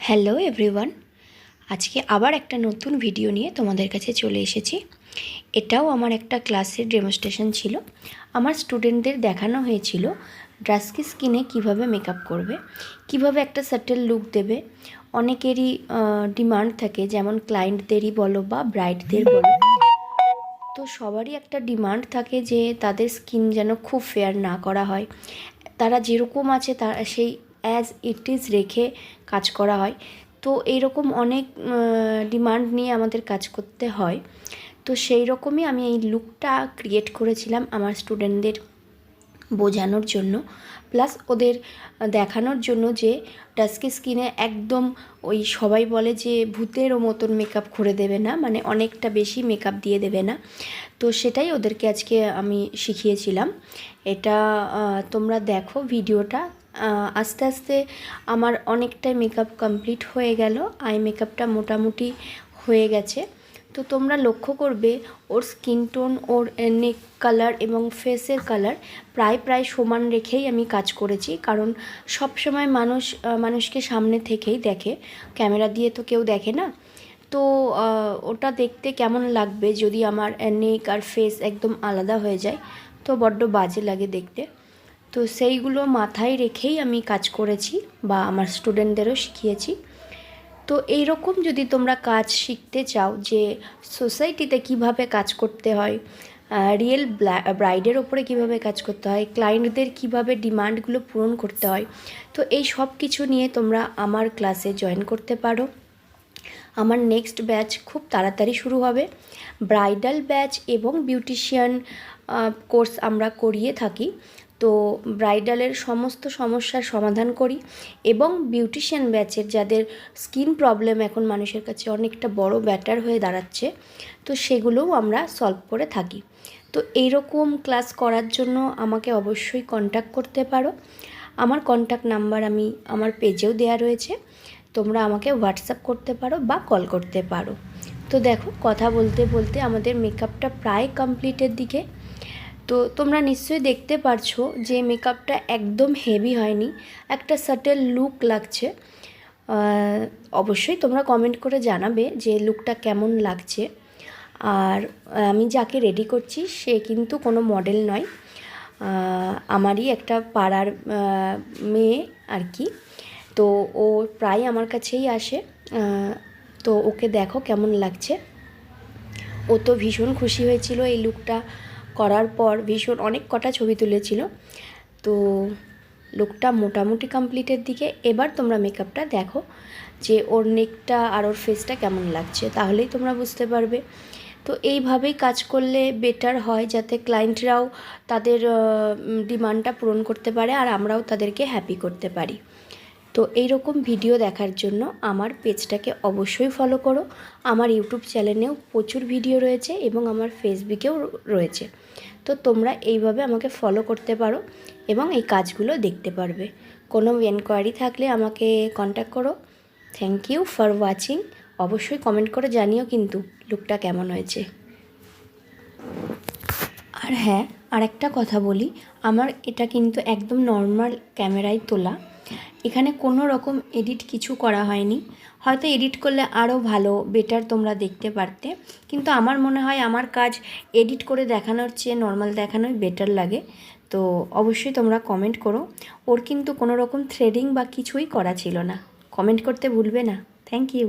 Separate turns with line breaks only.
Hello everyone, আজকে আবার একটা নতুন ভিডিও নিয়ে তোমাদের কাছে চলে এসেছি। এটাও আমার একটা ক্লাসের ডেমনস্ট্রেশন ছিল। আমার স্টুডেন্টদের দেখানো হয়েছিল ড্রাস্কি স্কিনে কিভাবে মেকআপ করবে, কিভাবে একটা সাটেল লুক দেবে। অনেকেরই ডিমান্ড থাকে, যেমন ক্লায়েন্টদেরই বলো বা ব্রাইডদের বলো, তো সবারই একটা ডিমান্ড থাকে যে তাদের স্কিন যেন খুব ফেয়ার না করা হয়, তারা যেরকম আছে তার সেই অ্যাজ ইট ইজ রেখে কাজ করা হয়। তো এইরকম অনেক ডিমান্ড নিয়ে আমাদের কাজ করতে হয়। তো সেই রকমই আমি এই লুকটা ক্রিয়েট করেছিলাম আমার স্টুডেন্টদের বোঝানোর জন্য, প্লাস ওদের দেখানোর জন্য যে ডাস্কি স্কিনে একদম ওই সবাই বলে যে ভূতেরও মতন মেকআপ করে দেবে না, মানে অনেকটা বেশি মেকআপ দিয়ে দেবে না। তো সেটাই ওদেরকে আজকে আমি শিখিয়েছিলাম। এটা তোমরা দেখো ভিডিওটা। আস্তে আস্তে আমার অনেকটাই মেকআপ কমপ্লিট হয়ে গেল, আই মেকআপটা মোটামুটি হয়ে গেছে। তো তোমরা লক্ষ্য করবে ওর স্কিন টোন, ওর নেক কালার এবং ফেসের কালার প্রায় সমান রেখেই আমি কাজ করেছি, কারণ সব সময় মানুষকে সামনে থেকেই দেখে, ক্যামেরা দিয়ে তো কেউ দেখে না। তো ওটা দেখতে কেমন লাগবে যদি আমার নেক আর ফেস একদম আলাদা হয়ে যায়, তো বড্ড বাজে লাগে দেখতে। তো সেইগুলো মাথায় রেখেই আমি কাজ করেছি বা আমার স্টুডেন্টদেরও শিখিয়েছি। তো এই রকম যদি তোমরা কাজ শিখতে চাও যে সোসাইটিতে কিভাবে কাজ করতে হয়, রিয়েল ব্রাইডের ওপরে কিভাবে কাজ করতে হয়, ক্লায়েন্টদের কিভাবে ডিমান্ডগুলো পূরণ করতে হয়, তো এই সব কিছু নিয়ে তোমরা আমার ক্লাসে জয়েন করতে পারো। আমার নেক্সট ব্যাচ খুব তাড়াতাড়ি শুরু হবে। ব্রাইডাল ব্যাচ এবং বিউটিশিয়ান কোর্স আমরা করিয়ে থাকি। তো ব্রাইডালের সমস্ত সমস্যার সমাধান করি, এবং বিউটিশিয়ান ব্যাচের যাদের স্কিন প্রবলেম এখন মানুষের কাছে অনেকটা বড় ব্যাটার হয়ে দাঁড়াচ্ছে, তো সেগুলোও আমরা সলভ করে থাকি। তো এইরকম ক্লাস করার জন্য আমাকে অবশ্যই কন্ট্যাক্ট করতে পারো। আমার কন্ট্যাক্ট নাম্বার আমি আমার পেজেও দেওয়া রয়েছে, তোমরা আমাকে হোয়াটসঅ্যাপ করতে পারো বা কল করতে পারো। তো দেখো, কথা বলতে বলতে আমাদের মেকআপটা প্রায় কমপ্লিটের দিকে। তো তোমরা নিশ্চয়ই দেখতে পারছো যে মেকআপটা একদম হেভি হয়নি, একটা সাটেল লুক লাগছে। অবশ্যই তোমরা কমেন্ট করে জানাবে যে লুকটা কেমন লাগছে। আর আমি যাকে রেডি করছি সে কিন্তু কোনো মডেল নয়, আমারই একটা পাড়ার মেয়ে আর কি। তো ও প্রায় আমার কাছেই আসে। তো ওকে দেখো কেমন লাগছে। ও তো ভীষণ খুশি হয়েছিল এই লুকটা করার পর, ভীষণ অনেক কটা ছবি তুলেছিল। তো লুকটা মোটামুটি কমপ্লিটের দিকে। এবার তোমরা মেকআপটা দেখো যে ওর নেকটা আর ওর ফেসটা কেমন লাগছে, তাহলেই তোমরা বুঝতে পারবে। তো এইভাবেই কাজ করলে বেটার হয়, যাতে ক্লায়েন্টরাও তাদের ডিমান্ডটা পূরণ করতে পারে আর আমরাও তাদেরকে হ্যাপি করতে পারি। তো এই রকম ভিডিও দেখার জন্য আমার পেজটাকে অবশ্যই ফলো করো। আমার ইউটিউব চ্যানেলেও প্রচুর ভিডিও রয়েছে এবং আমার ফেসবুকেও রয়েছে। তো তোমরা এইভাবে আমাকে ফলো করতে পারো এবং এই কাজগুলো দেখতে পারবে। কোনো এনকোয়ারি থাকলে আমাকে কন্ট্যাক্ট করো। Thank you for watching. অবশ্যই কমেন্ট করে জানিও কিন্তু লুকটা কেমন হয়েছে। আর হ্যাঁ, আরেকটা কথা বলি, আমার এটা কিন্তু একদম নর্মাল ক্যামেরায় তোলা, এখানে কোনো রকম এডিট কিছু করা হয়নি। হয়তো এডিট করলে আরও ভালো বেটার তোমরা দেখতে পারতে, কিন্তু আমার মনে হয় আমার কাজ এডিট করে দেখানোর চেয়ে নর্মাল দেখানোই বেটার লাগে। তো অবশ্যই তোমরা কমেন্ট করো। ওর কিন্তু কোনো রকম থ্রেডিং বা কিছুই করা ছিল না, কমেন্ট করতে ভুলবে না। Thank you.